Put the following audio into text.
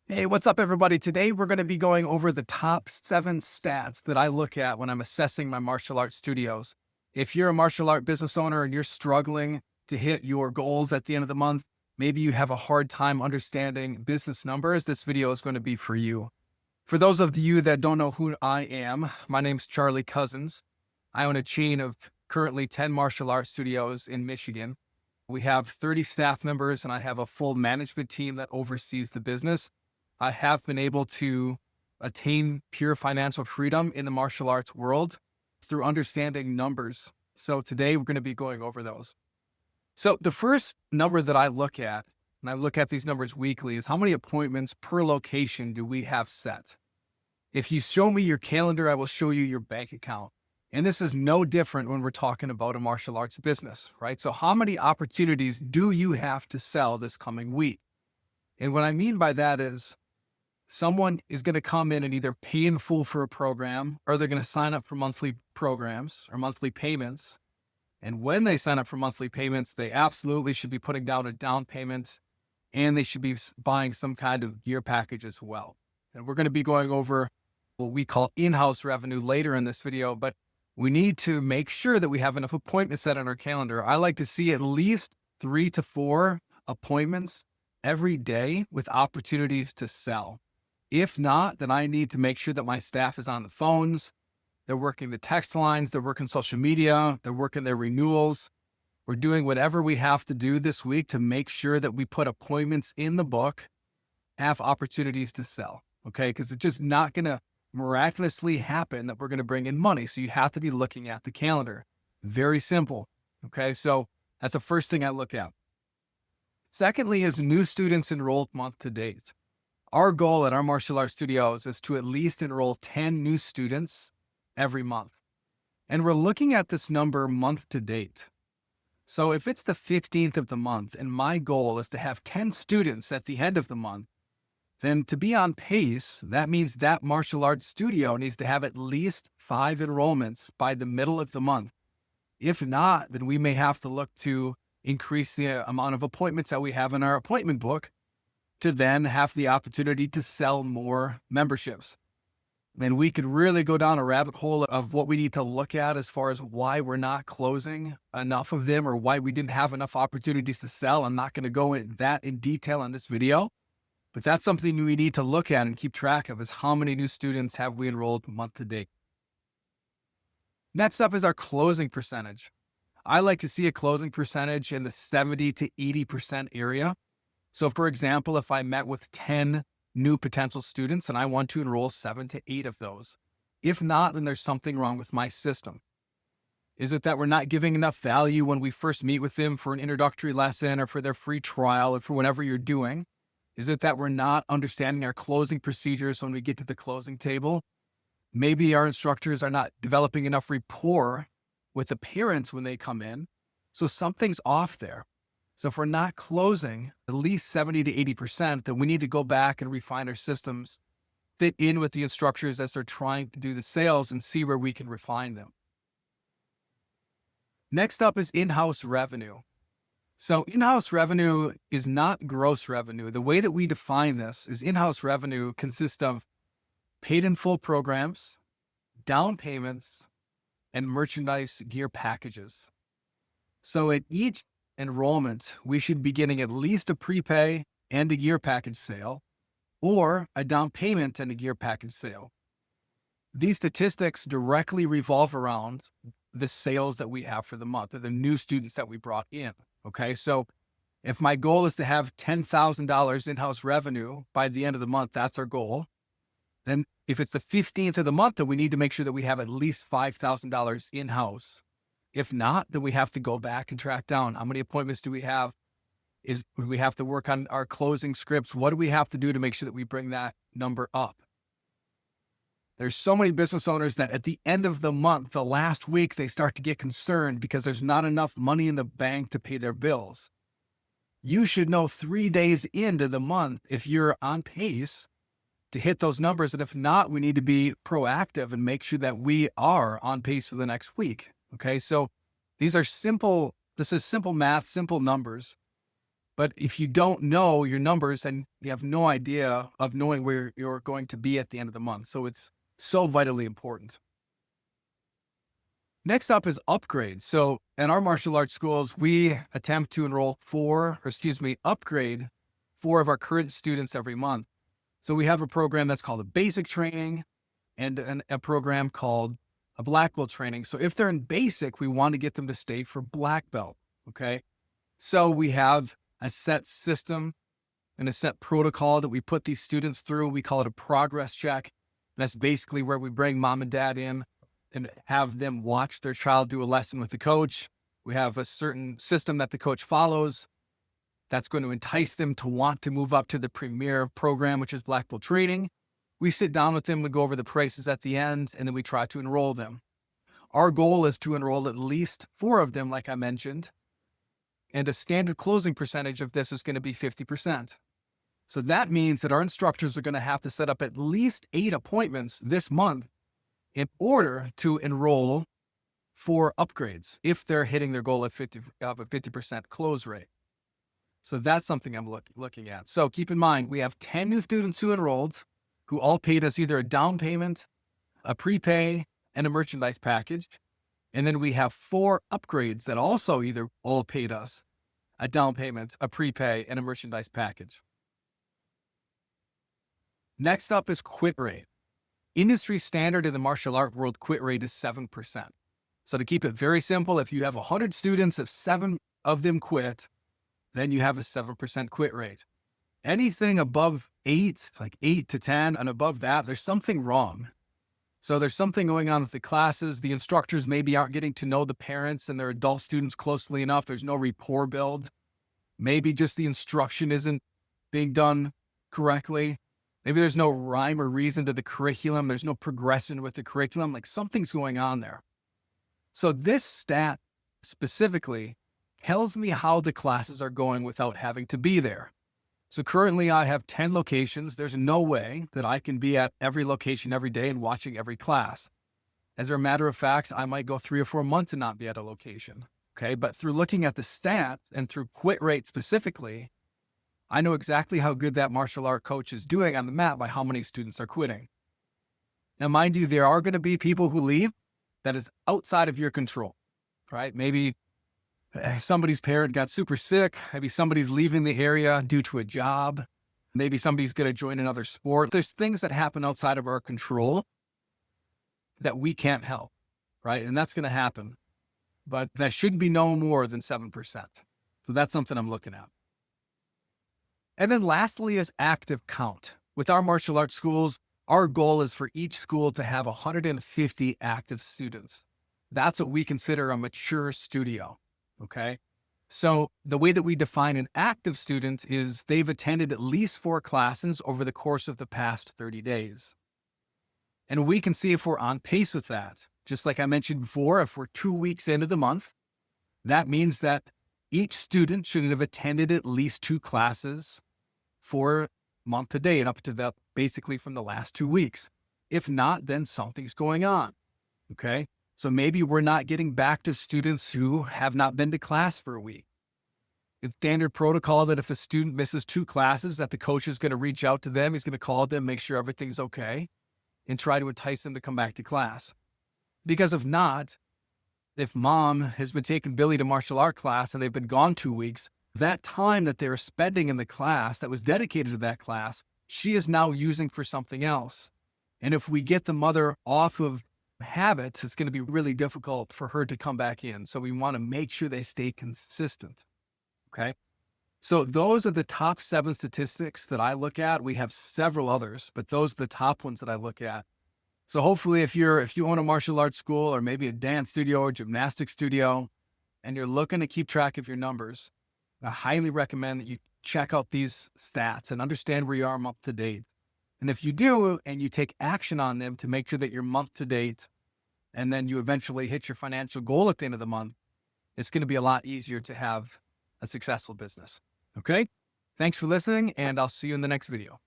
Hey, what's up, everybody? Today, we're going to be going over the top 7 stats that I look at when I'm assessing my martial arts studios. If you're a martial art business owner and you're struggling to hit your goals at the end of the month, maybe you have a hard time understanding business numbers, this video is going to be for you. For those of you that don't know who I am, my name's Charlie Cosens. I own a chain of currently 10 martial arts studios in Michigan. We have 30 staff members, and I have a full management team that oversees the business. I have been able to attain pure financial freedom in the martial arts world through understanding numbers. So today we're going to be going over those. So the first number that I look at, and I look at these numbers weekly, is how many appointments per location do we have set? If you show me your calendar, I will show you your bank account. And this is no different when we're talking about a martial arts business, right? So how many opportunities do you have to sell this coming week? And what I mean by that is someone is going to come in and either pay in full for a program, or they're going to sign up for monthly programs or monthly payments. And when they sign up for monthly payments, they absolutely should be putting down a down payment, and they should be buying some kind of gear package as well. And we're going to be going over what we call in-house revenue later in this video, but we need to make sure that we have enough appointments set on our calendar. I like to see at least 3 to 4 appointments every day with opportunities to sell. If not, then I need to make sure that my staff is on the phones, they're working the text lines, they're working social media, they're working their renewals. We're doing whatever we have to do this week to make sure that we put appointments in the book, have opportunities to sell, okay? Because it's just not going to miraculously happen that we're going to bring in money. So you have to be looking at the calendar. Very simple, okay? So that's the first thing I look at. Secondly is new students enrolled month to date. Our goal at our martial arts studios is to at least enroll 10 new students every month. And we're looking at this number month to date. So if it's the 15th of the month and my goal is to have 10 students at the end of the month, then to be on pace, that means that martial arts studio needs to have at least 5 enrollments by the middle of the month. If not, then we may have to look to increase the amount of appointments that we have in our appointment book to then have the opportunity to sell more memberships. And we could really go down a rabbit hole of what we need to look at as far as why we're not closing enough of them or why we didn't have enough opportunities to sell. I'm not going to go into that in detail in this video, but that's something we need to look at and keep track of, is how many new students have we enrolled month to date. Next up is our closing percentage. I like to see a closing percentage in the 70 to 80% area. So for example, if I met with 10 new potential students and I want to enroll 7 to 8 of those, if not, then there's something wrong with my system. Is it that we're not giving enough value when we first meet with them for an introductory lesson or for their free trial or for whatever you're doing? Is it that we're not understanding our closing procedures when we get to the closing table? Maybe our instructors are not developing enough rapport with the parents when they come in. So something's off there. So if we're not closing at least 70 to 80%, then we need to go back and refine our systems, fit in with the instructors as they're trying to do the sales, and see where we can refine them. Next up is in-house revenue. So in-house revenue is not gross revenue. The way that we define this is in-house revenue consists of paid in full programs, down payments, and merchandise gear packages. So at each enrollment, we should be getting at least a prepay and a gear package sale, or a down payment and a gear package sale. These statistics directly revolve around the sales that we have for the month, or the new students that we brought in. Okay, so if my goal is to have $10,000 in-house revenue by the end of the month, that's our goal. Then if it's the 15th of the month, then we need to make sure that we have at least $5,000 in-house. If not, then we have to go back and track down how many appointments do we have? Do we have to work on our closing scripts? What do we have to do to make sure that we bring that number up? There's so many business owners that at the end of the month, the last week, they start to get concerned because there's not enough money in the bank to pay their bills. You should know 3 days into the month if you're on pace to hit those numbers. And if not, we need to be proactive and make sure that we are on pace for the next week. Okay, so these are simple, this is simple math, simple numbers. But if you don't know your numbers, then you have no idea of knowing where you're going to be at the end of the month. So it's so vitally important. Next up is upgrades. So in our martial arts schools, we attempt to upgrade 4 of our current students every month. So we have a program that's called a basic training and a program called a black belt training. So if they're in basic, we want to get them to stay for black belt. Okay. So we have a set system and a set protocol that we put these students through. We call it a progress check. And that's basically where we bring mom and dad in and have them watch their child do a lesson with the coach. We have a certain system that the coach follows that's going to entice them to want to move up to the premier program, which is black belt training. We sit down with them, we go over the prices at the end, and then we try to enroll them. Our goal is to enroll at least 4 of them, like I mentioned, and a standard closing percentage of this is going to be 50%. So that means that our instructors are going to have to set up at least 8 appointments this month in order to enroll 4 upgrades if they're hitting their goal of a 50% close rate. So that's something I'm looking at. So keep in mind, we have 10 new students who enrolled, who all paid us either a down payment, a prepay, and a merchandise package. And then we have 4 upgrades that also either all paid us a down payment, a prepay, and a merchandise package. Next up is quit rate. Industry standard in the martial art world, quit rate is 7%. So to keep it very simple, if you have 100 students, if 7 of them quit, then you have a 7% quit rate. Anything above 8, like 8 to 10 and above that, there's something wrong. So there's something going on with the classes. The instructors maybe aren't getting to know the parents and their adult students closely enough. There's no rapport build. Maybe just the instruction isn't being done correctly. Maybe there's no rhyme or reason to the curriculum. There's no progression with the curriculum. Like something's going on there. So this stat specifically tells me how the classes are going without having to be there. So currently I have 10 locations. There's no way that I can be at every location every day and watching every class. As a matter of fact, I might go 3 or 4 months and not be at a location. Okay. But through looking at the stats and through quit rate specifically, I know exactly how good that martial art coach is doing on the mat by how many students are quitting. Now, mind you, there are going to be people who leave that is outside of your control, right? Maybe somebody's parent got super sick. Maybe somebody's leaving the area due to a job. Maybe somebody's going to join another sport. There's things that happen outside of our control that we can't help, right? And that's going to happen, but that should be no more than 7%. So that's something I'm looking at. And then lastly is active count. With our martial arts schools, our goal is for each school to have 150 active students. That's what we consider a mature studio. Okay. So the way that we define an active student is they've attended at least 4 classes over the course of the past 30 days. And we can see if we're on pace with that. Just like I mentioned before, if we're 2 weeks into the month, that means that each student should have attended at least 2 classes for month to date up to the basically from the last 2 weeks. If not, then something's going on. Okay. So maybe we're not getting back to students who have not been to class for a week. It's standard protocol that if a student misses 2 classes, that the coach is going to reach out to them. He's going to call them, make sure everything's okay, and try to entice them to come back to class. Because if not, if mom has been taking Billy to martial art class and they've been gone 2 weeks, that time that they were spending in the class that was dedicated to that class, she is now using for something else. And if we get the mother off of habits, it's going to be really difficult for her to come back in. So we want to make sure they stay consistent. Okay. So those are the top 7 statistics that I look at. We have several others, but those are the top ones that I look at. So hopefully if you own a martial arts school or maybe a dance studio or gymnastics studio, and you're looking to keep track of your numbers, I highly recommend that you check out these stats and understand where you are month to date. And if you do, and you take action on them to make sure that you're month to date, and then you eventually hit your financial goal at the end of the month, it's going to be a lot easier to have a successful business. Okay. Thanks for listening, and I'll see you in the next video.